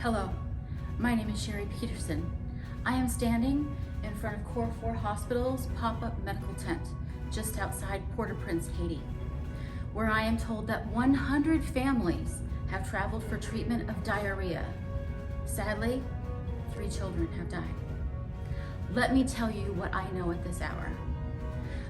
Hello, my name is Sherry Peterson. I am standing in front of Core 4 Hospital's pop-up medical tent just outside Port-au-Prince, Haiti, where I am told that 100 families have traveled for treatment of diarrhea. Sadly, 3 children have died. Let me tell you what I know at this hour.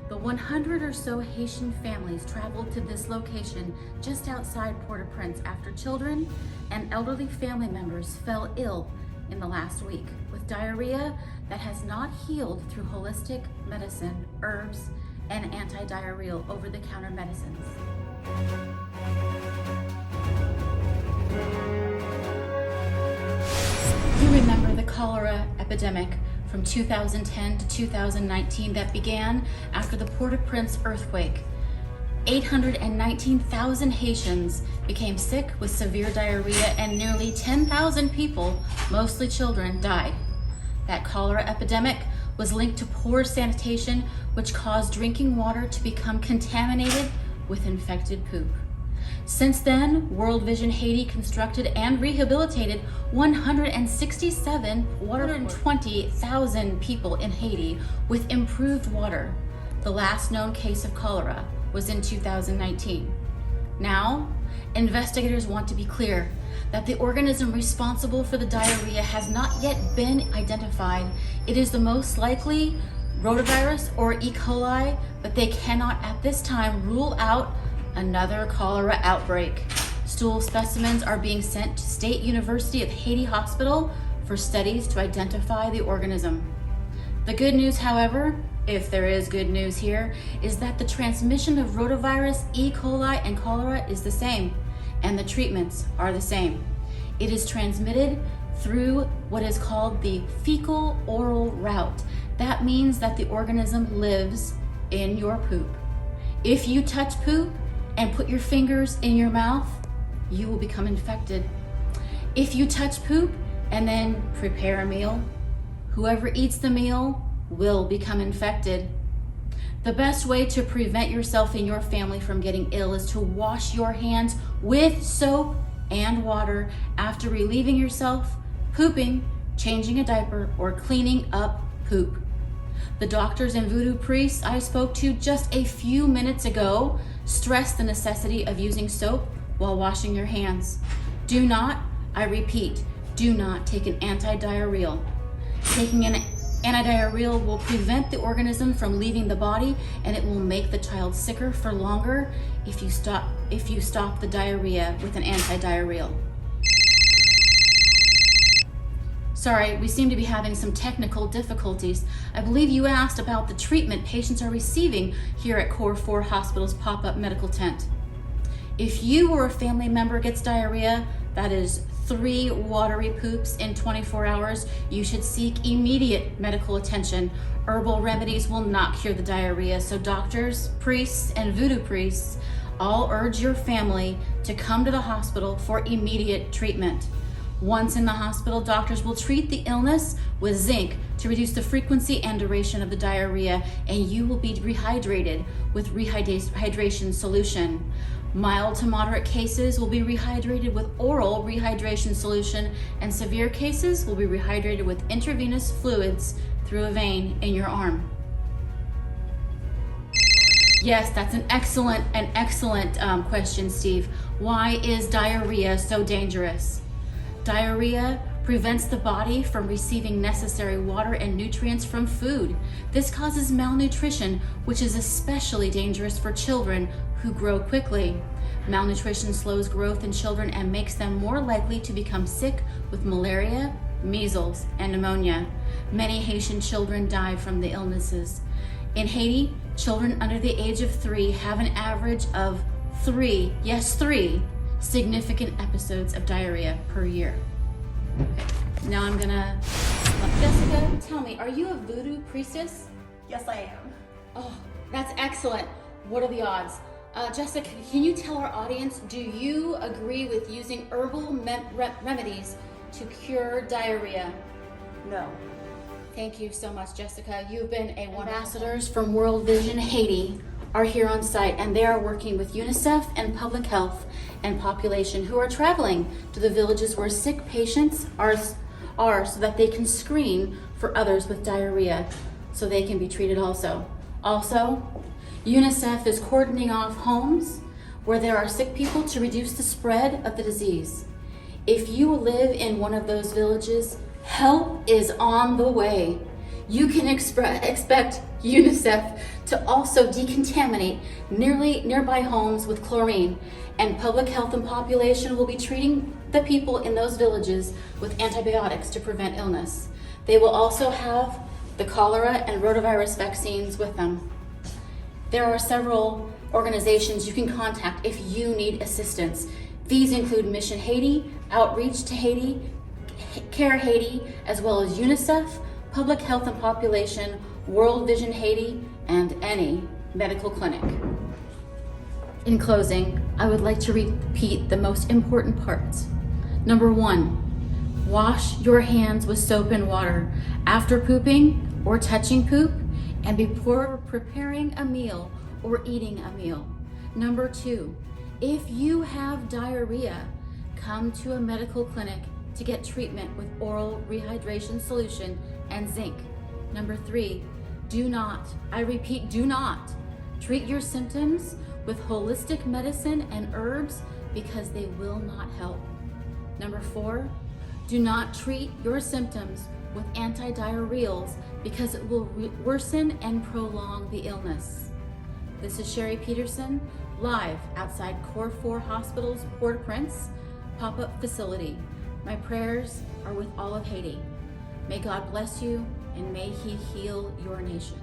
The 100 or so Haitian families traveled to this location just outside Port-au-Prince after children and elderly family members fell ill in the last week with diarrhea that has not healed through holistic medicine, herbs, and anti-diarrheal over-the-counter medicines. You remember the cholera epidemic from 2010 to 2019 that began after the Port-au-Prince earthquake. 819,000 Haitians became sick with severe diarrhea and nearly 10,000 people, mostly children, died. That cholera epidemic was linked to poor sanitation, which caused drinking water to become contaminated with infected poop. Since then, World Vision Haiti constructed and rehabilitated 120,000 people in Haiti with improved water. The last known case of cholera was in 2019. Now, investigators want to be clear that the organism responsible for the diarrhea has not yet been identified. It is the most likely rotavirus or E. coli, but they cannot at this time rule out another cholera outbreak. Stool specimens are being sent to State University of Haiti Hospital for studies to identify the organism. The good news, however, if there is good news here, is that the transmission of rotavirus, E. coli, and cholera is the same, and the treatments are the same. It is transmitted through what is called the fecal-oral route. That means that the organism lives in your poop. If you touch poop and put your fingers in your mouth, you will become infected. If you touch poop and then prepare a meal, whoever eats the meal will become infected. The best way to prevent yourself and your family from getting ill is to wash your hands with soap and water after relieving yourself, pooping, changing a diaper, or cleaning up poop. The doctors and voodoo priests I spoke to just a few minutes ago stressed the necessity of using soap while washing your hands. Do not, I repeat, do not take an anti-diarrheal. Taking an anti-diarrheal will prevent the organism from leaving the body, and it will make the child sicker for longer if you stop the diarrhea with an anti-diarrheal. Sorry, we seem to be having some technical difficulties. I believe you asked about the treatment patients are receiving here at Core 4 Hospital's pop-up medical tent. If you or a family member gets diarrhea, that is 3 watery poops in 24 hours, you should seek immediate medical attention. Herbal remedies will not cure the diarrhea, so doctors, priests, and voodoo priests all urge your family to come to the hospital for immediate treatment. Once in the hospital, doctors will treat the illness with zinc to reduce the frequency and duration of the diarrhea, and you will be rehydrated with rehydration solution. Mild to moderate cases will be rehydrated with oral rehydration solution, and severe cases will be rehydrated with intravenous fluids through a vein in your arm. Yes, that's an excellent question, Steve. Why is diarrhea so dangerous? Diarrhea prevents the body from receiving necessary water and nutrients from food. This causes malnutrition, which is especially dangerous for children who grow quickly. Malnutrition slows growth in children and makes them more likely to become sick with malaria, measles, and pneumonia. Many Haitian children die from the illnesses. In Haiti, children under the age of 3 have an average of 3 significant episodes of diarrhea per year. Okay. Now I'm gonna, Jessica, tell me, are you a voodoo priestess? Yes, I am. Oh, that's excellent. What are the odds? Jessica, can you tell our audience, do you agree with using herbal remedies to cure diarrhea? No. Thank you so much, Jessica. You've been a wonderful ambassadors from World Vision Haiti. are here on site, and they are working with UNICEF and public health and population who are traveling to the villages where sick patients are so that they can screen for others with diarrhea so they can be treated also. Also, UNICEF is cordoning off homes where there are sick people to reduce the spread of the disease. If you live in one of those villages, help is on the way. You can expect UNICEF to also decontaminate nearby homes with chlorine, and public health and population will be treating the people in those villages with antibiotics to prevent illness. They will also have the cholera and rotavirus vaccines with them. There are several organizations you can contact if you need assistance. These include Mission Haiti, Outreach to Haiti, Care Haiti, as well as UNICEF, Public Health and Population, World Vision Haiti, and any medical clinic. In closing, I would like to repeat the most important parts. Number 1, wash your hands with soap and water after pooping or touching poop and before preparing a meal or eating a meal. Number 2, if you have diarrhea, come to a medical clinic to get treatment with oral rehydration solution and zinc. Number 3, do not, I repeat, do not treat your symptoms with holistic medicine and herbs because they will not help. Number 4, do not treat your symptoms with antidiarrheals because it will worsen and prolong the illness. This is Sherry Peterson, live outside Core 4 Hospital's Port-au-Prince pop-up facility. My prayers are with all of Haiti. May God bless you and may He heal your nation.